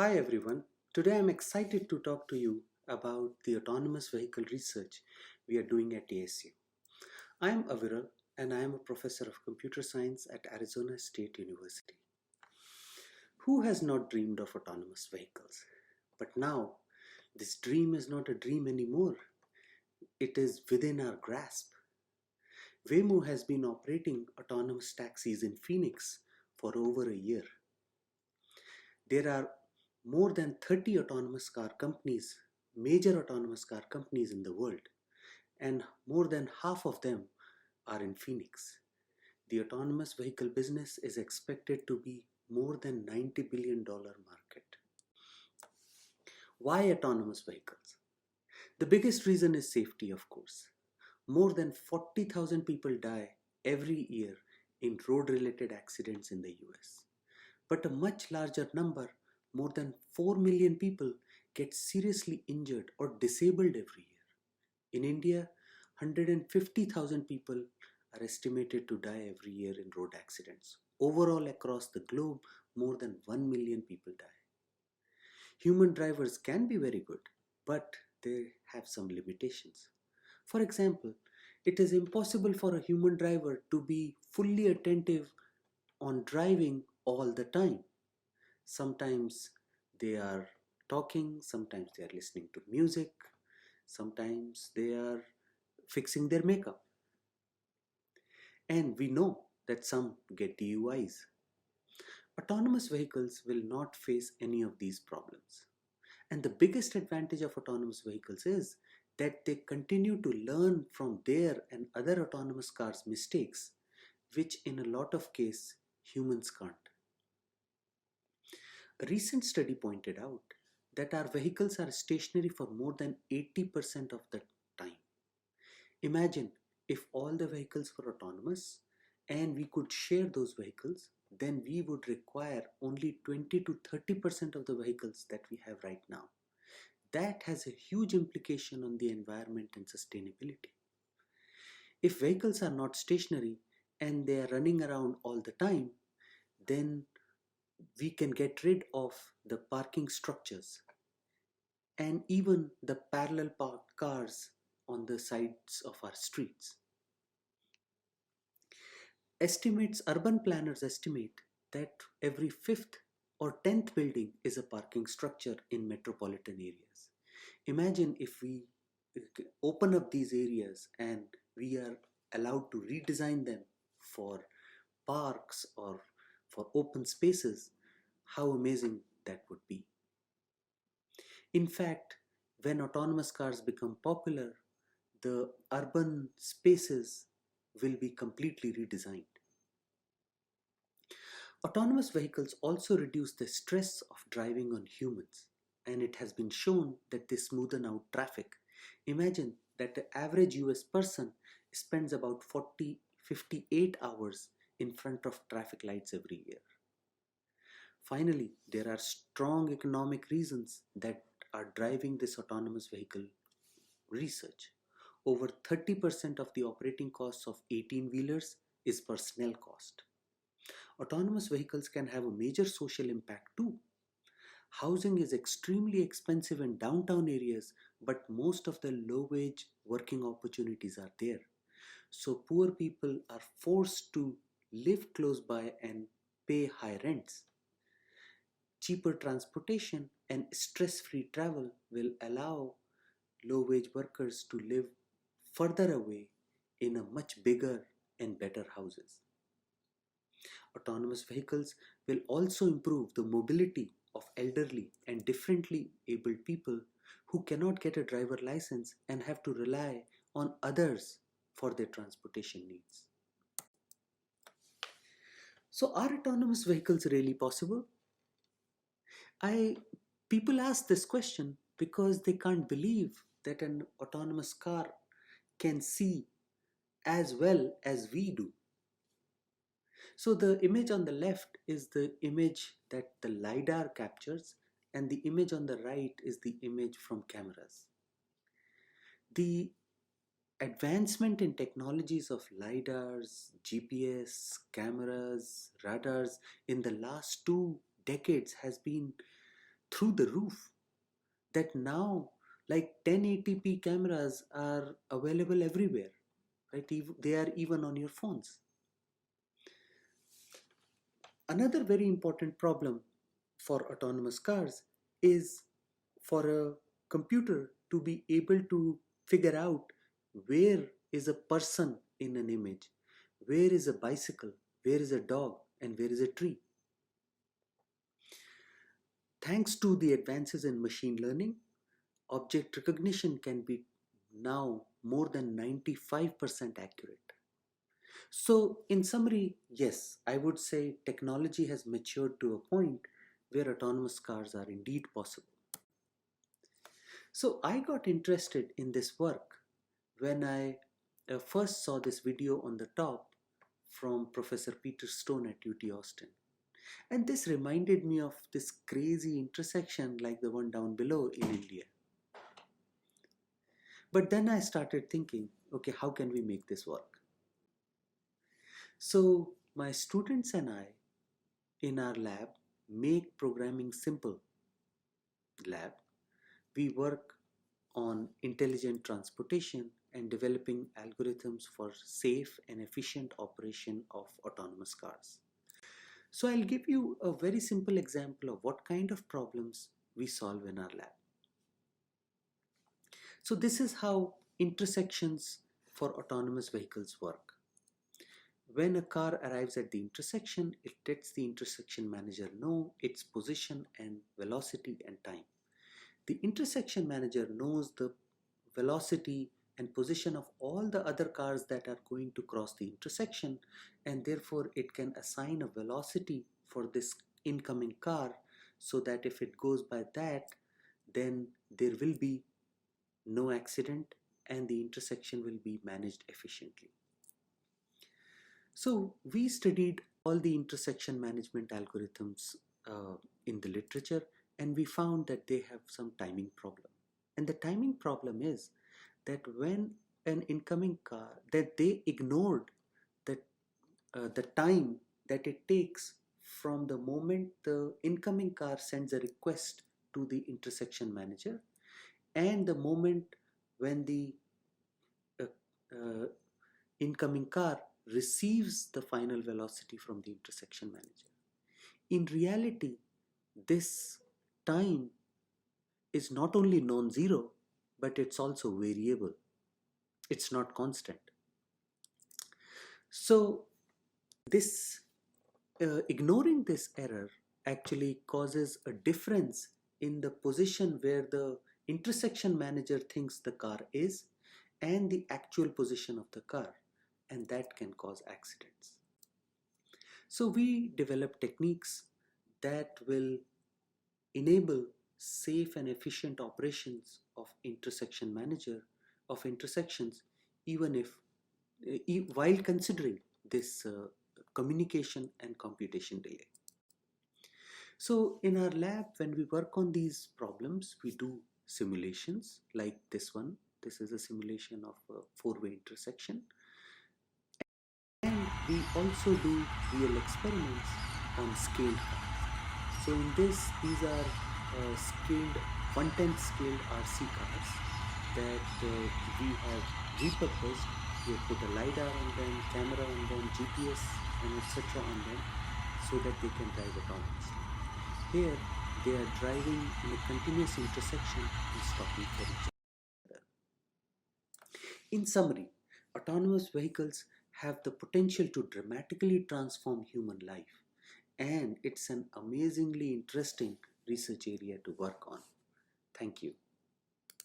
Hi everyone. Today I'm excited to talk to you about the autonomous vehicle research we are doing at ASU. I am Aviral and I am a professor of computer science at Arizona State University. Who has not dreamed of autonomous vehicles? But now, this dream is not a dream anymore. It is within our grasp. Waymo has been operating autonomous taxis in Phoenix for over a year. There are more than 30 autonomous car companies, major autonomous car companies in the world, and more than half of them are in Phoenix. The autonomous vehicle business is expected to be more than $90 billion market. Why autonomous vehicles? The biggest reason is safety, of course. More than 40,000 people die every year in road-related accidents in the US. But a much larger number, more than 4 million people, get seriously injured or disabled every year. In India, 150,000 people are estimated to die every year in road accidents. Overall, across the globe, more than 1 million people die. Human drivers can be very good, but they have some limitations. For example, it is impossible for a human driver to be fully attentive on driving all the time. Sometimes they are talking, sometimes they are listening to music, sometimes they are fixing their makeup. And we know that some get DUIs. Autonomous vehicles will not face any of these problems. And the biggest advantage of autonomous vehicles is that they continue to learn from their and other autonomous cars' mistakes, which in a lot of cases humans can't. A recent study pointed out that our vehicles are stationary for more than 80% of the time. Imagine if all the vehicles were autonomous and we could share those vehicles, then we would require only 20 to 30% of the vehicles that we have right now. That has a huge implication on the environment and sustainability. If vehicles are not stationary and they are running around all the time, then we can get rid of the parking structures and even the parallel parked cars on the sides of our streets. Urban planners estimate that every fifth or 10th building is a parking structure in metropolitan areas. Imagine if we open up these areas and we are allowed to redesign them for parks or for open spaces, how amazing that would be. In fact, when autonomous cars become popular, the urban spaces will be completely redesigned. Autonomous vehicles also reduce the stress of driving on humans, and it has been shown that they smoothen out traffic. Imagine that the average US person spends about 58 hours in front of traffic lights every year. Finally, there are strong economic reasons that are driving this autonomous vehicle research. Over 30% of the operating costs of 18-wheelers is personnel cost. Autonomous vehicles can have a major social impact too. Housing is extremely expensive in downtown areas, but most of the low-wage working opportunities are there. So poor people are forced to live close by and pay high rents. Cheaper transportation and stress-free travel will allow low-wage workers to live further away in a much bigger and better houses. Autonomous vehicles will also improve the mobility of elderly and differently abled people who cannot get a driver license and have to rely on others for their transportation needs. So are autonomous vehicles really possible? People ask this question because they can't believe that an autonomous car can see as well as we do. So the image on the left is the image that the LiDAR captures, and the image on the right is the image from cameras. The advancement in technologies of LiDARs, GPS, cameras, radars in the last 2 decades has been through the roof, that now like 1080p cameras are available everywhere, right? They are even on your phones. Another very important problem for autonomous cars is for a computer to be able to figure out where is a person in an image, where is a bicycle, where is a dog, and where is a tree. Thanks to the advances in machine learning, object recognition can be now more than 95% accurate. So, in summary, yes, I would say technology has matured to a point where autonomous cars are indeed possible. So, I got interested in this work when I first saw this video on the top from Professor Peter Stone at UT Austin. And this reminded me of this crazy intersection like the one down below in India. But then I started thinking, okay, how can we make this work? So, my students and I in our lab make programming simple lab. We work on intelligent transportation and developing algorithms for safe and efficient operation of autonomous cars. So I'll give you a very simple example of what kind of problems we solve in our lab. So this is how intersections for autonomous vehicles work. When a car arrives at the intersection, it lets the intersection manager know its position and velocity and time. The intersection manager knows the velocity and position of all the other cars that are going to cross the intersection, and therefore it can assign a velocity for this incoming car so that if it goes by that, then there will be no accident and the intersection will be managed efficiently. So we studied all the intersection management algorithms in the literature, and we found that they have some timing problem. And the timing problem is that when an incoming car, that they ignored that the time that it takes from the moment the incoming car sends a request to the intersection manager and the moment when the uh, uh, incoming car receives the final velocity from the intersection manager. In reality, this time is not only non-zero, but it's also variable. It's not constant. So this ignoring this error actually causes a difference in the position where the intersection manager thinks the car is and the actual position of the car, and that can cause accidents. So we develop techniques that will enable safe and efficient operations of intersection manager of intersections, even if while considering this communication and computation delay. So in our lab, when we work on these problems, we do simulations like this one. This is a simulation of a four-way intersection. And we also do real experiments on scaled cars. So in this, these are scaled, 1/10 scaled RC cars that we have repurposed. We have put a LiDAR on them, camera on them, GPS and etc. on them so that they can drive autonomously. Here, they are driving in a continuous intersection and stopping for each other. In summary, autonomous vehicles have the potential to dramatically transform human life, and it's an amazingly interesting research area to work on. Thank you.